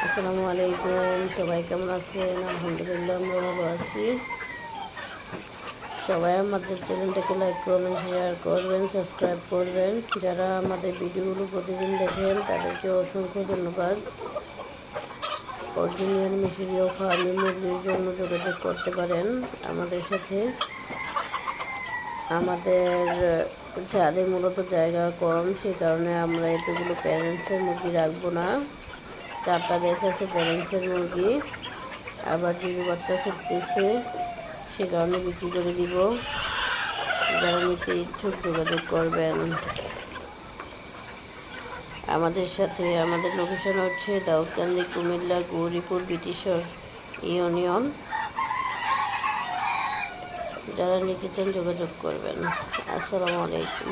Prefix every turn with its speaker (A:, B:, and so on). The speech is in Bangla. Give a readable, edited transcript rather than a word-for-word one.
A: আসসালামু আলাইকুম। সবাই কেমন আছেন? আলহামদুলিল্লাহ আমরা ভালো আছি। সবাই আমাদের চ্যানেলটাকে লাইক করবেন, শেয়ার করবেন, সাবস্ক্রাইব করবেন। যারা আমাদের ভিডিওগুলো প্রতিদিন দেখেন তাদেরকে অসংখ্য ধন্যবাদ। অরিজিনাল মিশরীয় ফার্মি মুরগির জন্য যোগাযোগ করতে পারেন আমাদের সাথে। আমাদের ছাদে মূলত জায়গা কম, সে কারণে আমরা এতগুলো প্যারেন্টসের মুরগি রাখবো না। 4টা ব্যাচ আছে প্যারেন্টসের মুরগি, আবার জিরো বাচ্চা ফুটতেছে, সে কারণে বিক্রি করে দিব। যারা নিতে ইচ্ছুক যোগাযোগ করবেন আমাদের সাথে। আমাদের লোকেশন হচ্ছে দাউদকান্দি, কুমিল্লা, গৌরীপুর, ব্রিটিশর ইউনিয়ন। যারা নিতে চান যোগাযোগ করবেন। আসসালামু আলাইকুম।